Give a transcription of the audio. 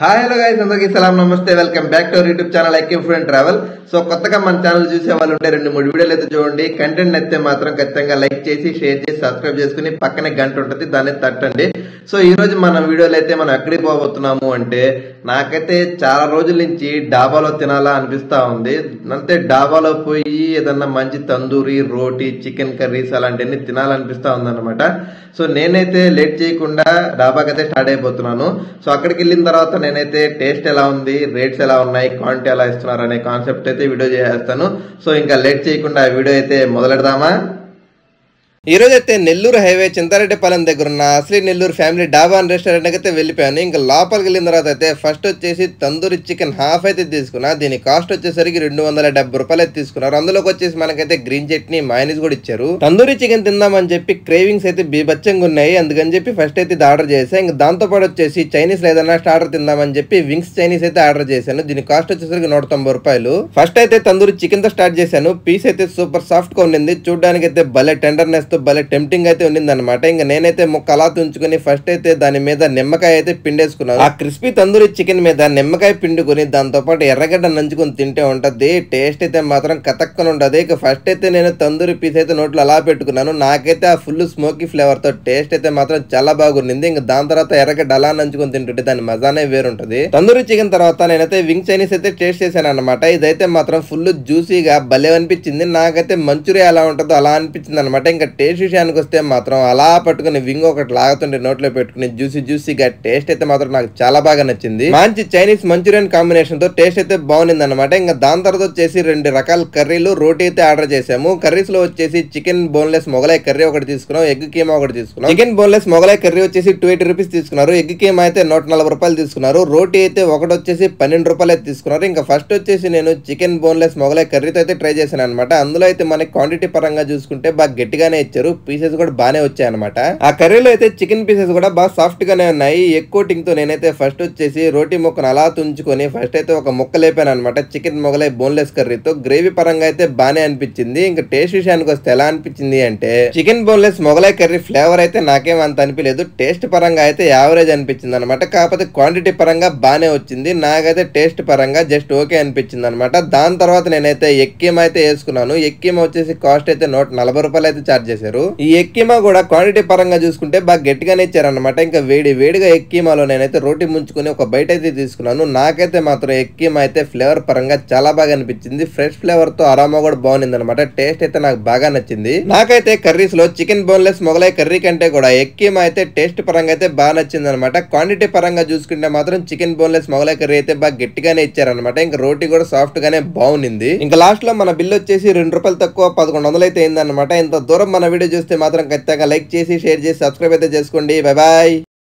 Hi hello guys, అందరికీ సలాం నమస్తే. Welcome back to our YouTube channel IQ food and travel. So కొత్తగా మన ఛానల్ చూసే వాళ్ళు ఉంటే 2-3 వీడియోలు అయితే చూడండి. కంటెంట్ అయితే మాత్రం ఖచ్చితంగా లైక్ చేసి షేర్ చేసి సబ్స్క్రైబ్ చేసుకుని పక్కనే గంట ఉంటుంది, దాన్ని తట్టండి. సో ఈ రోజు మన వీడియోలో అయితే మనం ఎక్కడికి పోబోతున్నాము అంటే, నాకైతే చాలా రోజుల నుంచి డాబాలో తినాలా అనిపిస్తా ఉంది. అంతే డాబాలో పోయి ఏదన్నా మంచి తందూరి, రోటీ, చికెన్ కర్రీస్ అలాంటివన్నీ తినాలనిపిస్తా ఉందన్నమాట. సో నేనైతే లేట్ చేయకుండా డాబాకైతే స్టార్ట్ అయిపోతున్నాను. సో అక్కడికి వెళ్ళిన తర్వాత నేనైతే టేస్ట్ ఎలా ఉంది, రేట్స్ ఎలా ఉన్నాయి, క్వాంటిటీ ఎలా ఇస్తున్నారు అనే కాన్సెప్ట్ అయితే వీడియో చేస్తాను. సో ఇంకా లేట్ చేయకుండా వీడియో అయితే మొదలెడదామా. ఈ రోజు అయితే నెల్లూరు హైవే చింతారెడ్డిపాలెం దగ్గర ఉన్న అసలీ నెల్లూరు ఫ్యామిలీ డాబా అండ్ రెస్టారెంట్ అయితే వెళ్ళిపోయాను. ఇంకా లోపలికి వెళ్ళిన తర్వాత అయితే ఫస్ట్ వచ్చేసి తందూరి చికెన్ హాఫ్ అయితే తీసుకున్నా. దీని కాస్ట్ వచ్చేసరికి 270 రూపాయలు అయితే తీసుకున్నారు. అందులోకి వచ్చేసి మనకైతే గ్రీన్ చట్నీ, మైనస్ కూడా ఇచ్చారు. తందూరి చికెన్ తిందామని చెప్పి క్రేవింగ్స్ అయితే బీభత్సంగా ఉన్నాయి, అందుకని చెప్పి ఫస్ట్ అయితే ఇది ఆర్డర్ చేశాను. ఇంకా దాంతో పాటు వచ్చేసి చైనీస్ ఏదైనా స్టార్టర్ తిందామని చెప్పి వింగ్స్ చైనీస్ అయితే ఆర్డర్ చేశాను. దీని కాస్ట్ వచ్చేసరికి 190 రూపాయలు. ఫస్ట్ అయితే తందూరి చికెన్ తో స్టార్ట్ చేశాను. పీస్ అయితే సూపర్ సాఫ్ట్ గా ఉండింది, చూడడానికి అయితే భలే టెండర్నెస్ తో భలే టెంప్టింగ్ అయితే ఉండింది అనమాట. ఇంకా నేనైతే ముక్క అలా తుంచుకుని ఫస్ట్ అయితే దాని మీద నిమ్మకాయ అయితే పిండేసుకున్నాను. ఆ క్రిస్పీ తందూరి చికెన్ మీద నిమ్మకాయ పిండుకొని దాంతో పాటు ఎర్రగడ్డ నంచుకొని తింటే ఉంటది. టేస్ట్ అయితే మాత్రం కతక్కన ఉంటది. ఇక ఫస్ట్ అయితే నేను తందూరి పీస్ అయితే నోట్లో అలా పెట్టుకున్నాను. నాకైతే ఆ ఫుల్ స్మోకీ ఫ్లేవర్ తో టేస్ట్ అయితే మాత్రం చాలా బాగుంది. ఇంకా దాని తర్వాత ఎర్రగడ్డ అలా నంచుకొని తింటుంటే దాని మజానే వేరుంటది. తందూరి చికెన్ తర్వాత నేనైతే వింగ్ చైనీస్ అయితే టేస్ట్ చేశాను అనమాట. ఇదైతే మాత్రం ఫుల్ జ్యూసీగా భలే అనిపించింది. నాకైతే మంచూరియా ఎలా ఉంటుందో అలా అనిపించింది అనమాట. ఇంకా టేస్ట్ విషయానికి వస్తే మాత్రం అలా పట్టుకుని వింగ్ ఒకటి లాగుతుంటే నోట్లో పెట్టుకుని జ్యూసీగా టేస్ట్ అయితే మాత్రం నాకు చాలా బాగా నచ్చింది. మంచి చైనీస్ మంచూరియన్ కాంబినేషన్ తో టేస్ట్ అయితే బాగుంది అనమాట. ఇంకా దాని తర్వాత వచ్చేసి 2 రకాల కర్రీలు, రోటీ అయితే ఆర్డర్ చేసాము. కర్రీస్ లో వచ్చేసి చికెన్ బోన్లెస్ మొగలై కర్రీ ఒకటి తీసుకున్నాం, ఎగ్ కీమా ఒకటి తీసుకున్నాం. చికెన్ బోన్లెస్ మొగలై కర్రీ వచ్చేసి 280 రూపీస్ తీసుకున్నారు. ఎగ్ కీమా అయితే 140 రూపాయలు తీసుకున్నారు. రోటీ అయితే ఒకటి వచ్చేసి 12 రూపాయలు అయితే తీసుకున్నారు. ఇంకా ఫస్ట్ వచ్చేసి నేను చికెన్ బోన్లెస్ మొగలై కర్రీతో అయితే ట్రై చేశాను అనమాట. అందులో అయితే మనకి క్వాంటిటీ పరంగా చూసుకుంటే బాగా గట్టిగానే ఇచ్చారు, పీసెస్ కూడా బాగానే వచ్చాయి అనమాట. ఆ కర్రీలో అయితే చికెన్ పీసెస్ కూడా బాగా సాఫ్ట్ గానే ఉన్నాయి. ఎగ్ కోటింగ్ తో నేనైతే ఫస్ట్ వచ్చేసి రోటీ ముక్కను అలా తుంచుకొని ఫస్ట్ అయితే ఒక ముక్క లేపాను అనమాట. చికెన్ మొగలై బోన్లెస్ కర్రీతో గ్రేవీ పరంగా అయితే బాగానే అనిపించింది. ఇంకా టేస్ట్ విషయానికి వస్తే ఎలా అనిపించింది అంటే, chicken boneless Mughlai curry flavour అయితే నాకేం అంత అనిపించలేదు. టేస్ట్ పరంగా అయితే యావరేజ్ అనిపించింది అనమాట. కాకపోతే క్వాంటిటీ పరంగా బాగానే వచ్చింది. నాకైతే టేస్ట్ పరంగా జస్ట్ ఓకే అనిపించింది అనమాట. దాని తర్వాత నేనైతే ఎగ్ కీమా అయితే వేసుకున్నాను. ఎగ్ కీమా వచ్చేసి కాస్ట్ అయితే 140 రూపాయలు అయితే చార్జ్ చేశారు. ఈ ఎగ్ కీమా కూడా క్వాంటిటీ పరంగా చూసుకుంటే బాగా గట్టిగానే ఇచ్చారనమాట. ఇంకా వేడిగా ఎగ్ కీమాలో నేనైతే రోటీ ముంచుకొని ఒక బయట అయితే తీసుకున్నాను. నాకైతే మాత్రం ఎగ్ కీమా అయితే ఫ్లేవర్ పరంగా చాలా బాగా అనిపించింది. ఫ్రెష్ ఫ్లేవర్ తో అరోమా కూడా బాగుంది అనమాట. టేస్ట్ అయితే నాకు బాగా నచ్చింది. నాకైతే కర్రీస్ లో చికెన్ బోన్లెస్ మొగలై కర్రీ కంటే కూడా ఎగ్ కీమా అయితే టేస్ట్ పరంగా అయితే బాగా నచ్చింది అనమాట. క్వాంటిటీ పరంగా చూసుకుంటే మాత్రం చికెన్ బోన్లెస్ మొగలై కర్రీ అయితే బాగా గట్టిగానే ఇచ్చారనమాట. ఇంకా రోటీ కూడా సాఫ్ట్ గానే బాగుంది. ఇంకా లాస్ట్ లో మన బిల్ వచ్చేసి 2 రూపాయలు తక్కువ 1100 అయితే అయిందనమాట. ఇంత దూరం మన వీడియో చూస్తే మాత్రం ఖచ్చితంగా లైక్ చేసి షేర్ చేసి సబ్స్క్రైబ్ అయితే చేసుకోండి. Bye bye.